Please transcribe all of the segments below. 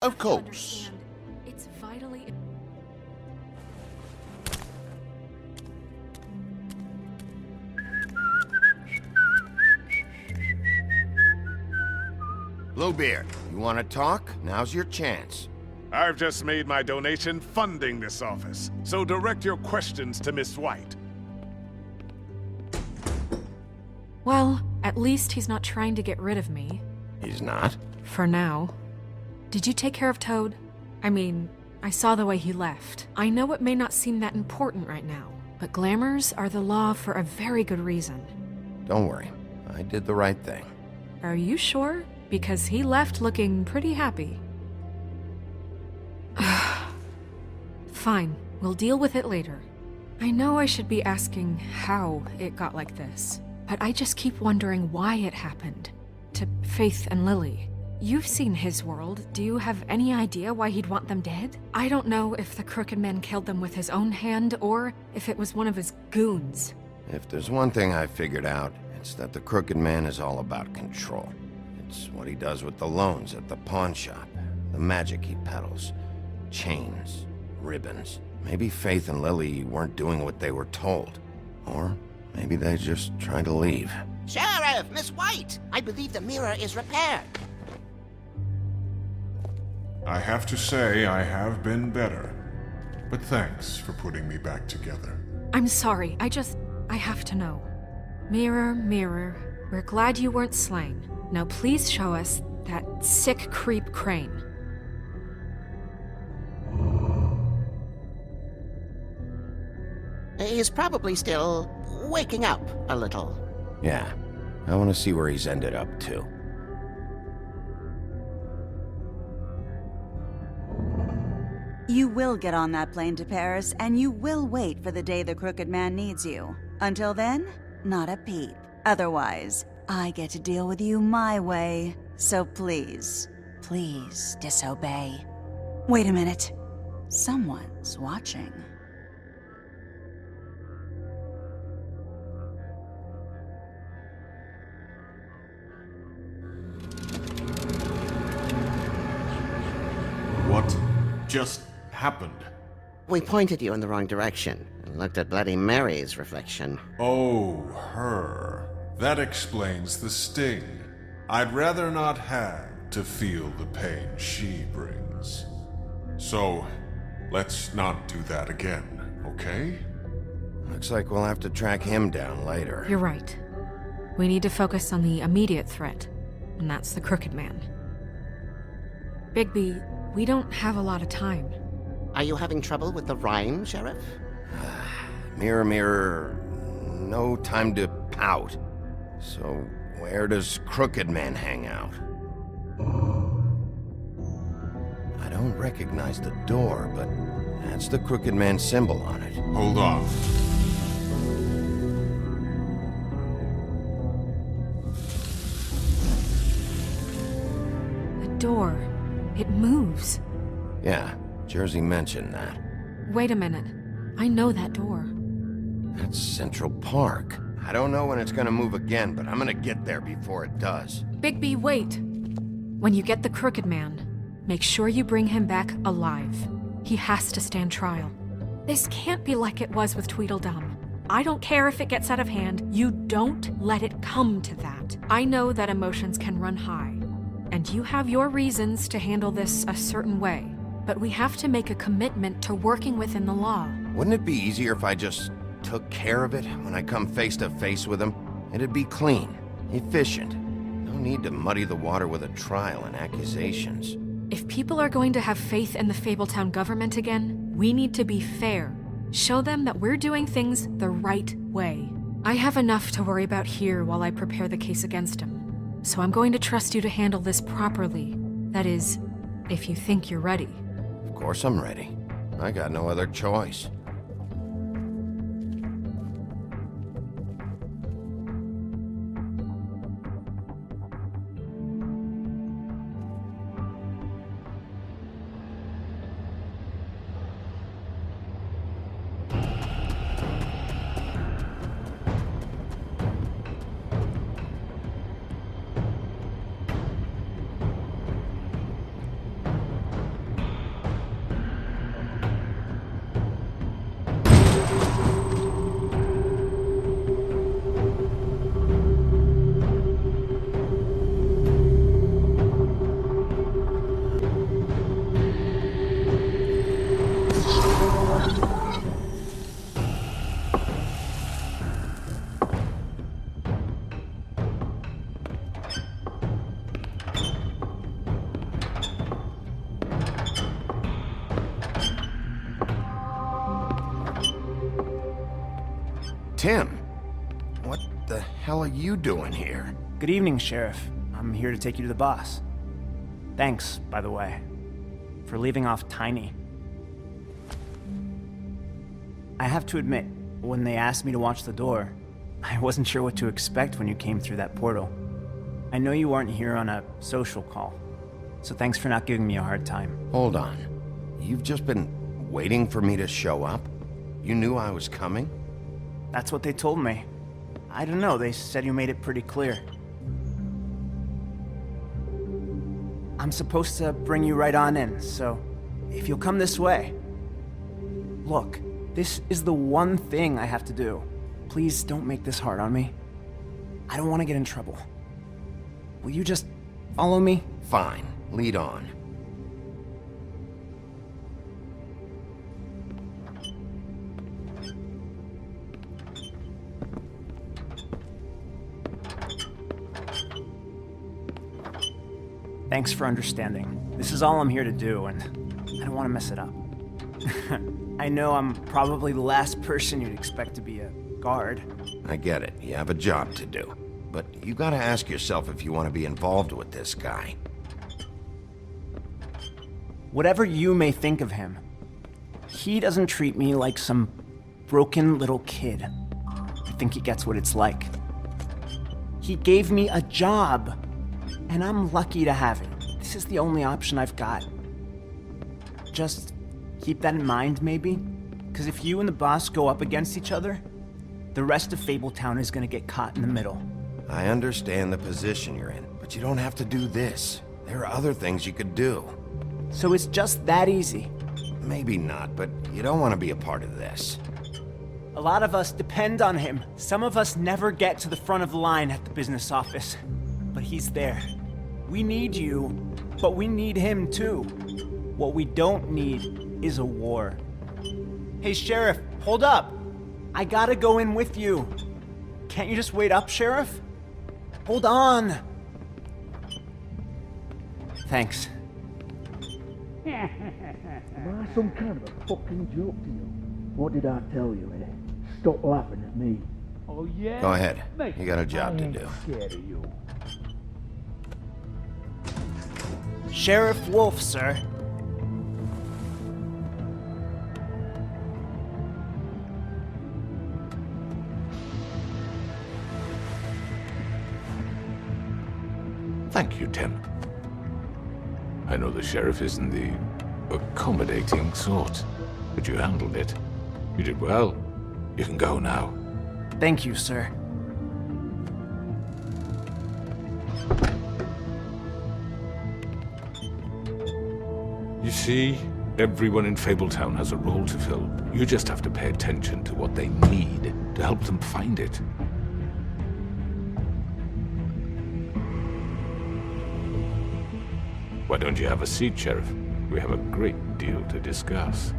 Of course. It's vitally... Bluebeard, you want to talk? Now's your chance. I've just made my donation funding this office, so direct your questions to Miss White. Well, at least he's not trying to get rid of me. He's not? For now. Did you take care of Toad? I mean, I saw the way he left. I know it may not seem that important right now, but glamours are the law for a very good reason. Don't worry. I did the right thing. Are you sure? Because he left looking pretty happy. Fine, we'll deal with it later. I know I should be asking how it got like this, but I just keep wondering why it happened. To Faith and Lily. You've seen his world. Do you have any idea why he'd want them dead? I don't know if the Crooked Man killed them with his own hand or if it was one of his goons. If there's one thing I figured out, it's that the Crooked Man is all about control. It's what he does with the loans at the pawn shop, the magic he peddles, chains, ribbons. Maybe Faith and Lily weren't doing what they were told. Or maybe they just tried to leave. Sheriff, Miss White! I believe the mirror is repaired. I have to say I have been better. But thanks for putting me back together. I'm sorry, I have to know. Mirror, mirror, we're glad you weren't slain. Now please show us that sick creep Crane. He's probably still waking up a little. Yeah, I want to see where he's ended up, too. You will get on that plane to Paris, and you will wait for the day the Crooked Man needs you. Until then, not a peep. Otherwise, I get to deal with you my way. So please, please disobey. Wait a minute. Someone's watching. What just happened? We pointed you in the wrong direction and looked at Bloody Mary's reflection. Oh, her. That explains the sting. I'd rather not have to feel the pain she brings. So, let's not do that again, okay? Looks like we'll have to track him down later. You're right. We need to focus on the immediate threat, and that's the Crooked Man. Bigby, we don't have a lot of time. Are you having trouble with the rhyme, Sheriff? Mirror, mirror, no time to pout. So, where does Crooked Man hang out? I don't recognize the door, but that's the Crooked Man symbol on it. Hold on. The door. It moves. Yeah, Jersey mentioned that. Wait a minute. I know that door. That's Central Park. I don't know when it's gonna move again, but I'm gonna get there before it does. Bigby, wait! When you get the Crooked Man, make sure you bring him back alive. He has to stand trial. This can't be like it was with Tweedledum. I don't care if it gets out of hand. You don't let it come to that. I know that emotions can run high, and you have your reasons to handle this a certain way, but we have to make a commitment to working within the law. Wouldn't it be easier if I just took care of it when I come face to face with him? It'd be clean, efficient. No need to muddy the water with a trial and accusations. If people are going to have faith in the Fabletown government again, we need to be fair. Show them that we're doing things the right way. I have enough to worry about here while I prepare the case against him. So I'm going to trust you to handle this properly. That is, if you think you're ready. Of course I'm ready. I got no other choice. Tim, what the hell are you doing here? Good evening, Sheriff. I'm here to take you to the boss. Thanks, by the way, for leaving off Tiny. I have to admit, when they asked me to watch the door, I wasn't sure what to expect when you came through that portal. I know you aren't here on a social call, so thanks for not giving me a hard time. Hold on. You've just been waiting for me to show up? You knew I was coming? That's what they told me. I don't know, they said you made it pretty clear. I'm supposed to bring you right on in, so if you'll come this way. Look, this is the one thing I have to do. Please don't make this hard on me. I don't want to get in trouble. Will you just follow me? Fine. Lead on. Thanks for understanding. This is all I'm here to do, and I don't want to mess it up. I know I'm probably the last person you'd expect to be a guard. I get it. You have a job to do. But you gotta ask yourself if you want to be involved with this guy. Whatever you may think of him, he doesn't treat me like some broken little kid. I think he gets what it's like. He gave me a job, and I'm lucky to have it. This is the only option I've got. Just keep that in mind, maybe? Because if you and the boss go up against each other, the rest of Fabletown is gonna get caught in the middle. I understand the position you're in, but you don't have to do this. There are other things you could do. So it's just that easy. Maybe not, but you don't want to be a part of this. A lot of us depend on him. Some of us never get to the front of the line at the business office. But he's there. We need you, but we need him too. What we don't need is a war. Hey, Sheriff, hold up. I gotta go in with you. Can't you just wait up, Sheriff? Hold on. Thanks. Am I some kind of a fucking joke to you? What did I tell you, eh? Stop laughing at me. Oh, yeah? Go ahead. You got a job to I ain't do. scared of you. Sheriff Wolf, sir. Thank you, Tim. I know the sheriff isn't the accommodating sort, but you handled it. You did well. You can go now. Thank you, sir. You see, everyone in Fabletown has a role to fill. You just have to pay attention to what they need to help them find it. Why don't you have a seat, Sheriff? We have a great deal to discuss.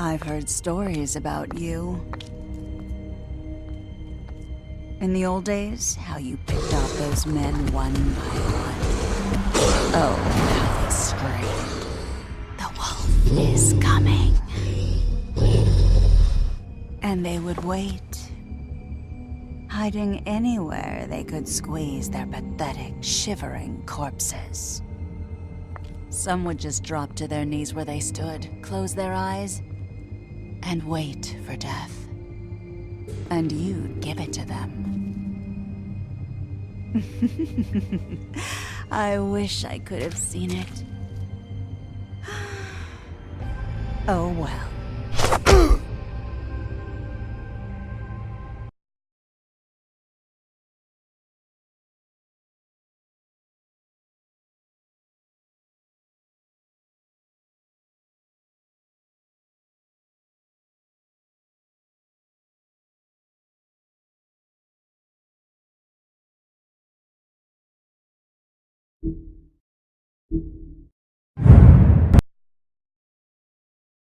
I've heard stories about you. In the old days, how you picked off those men one by one. Oh, how they screamed. The wolf is coming. And they would wait, hiding anywhere they could squeeze their pathetic, shivering corpses. Some would just drop to their knees where they stood, close their eyes, and wait for death. And you'd give it to them. I wish I could have seen it. Oh well. you.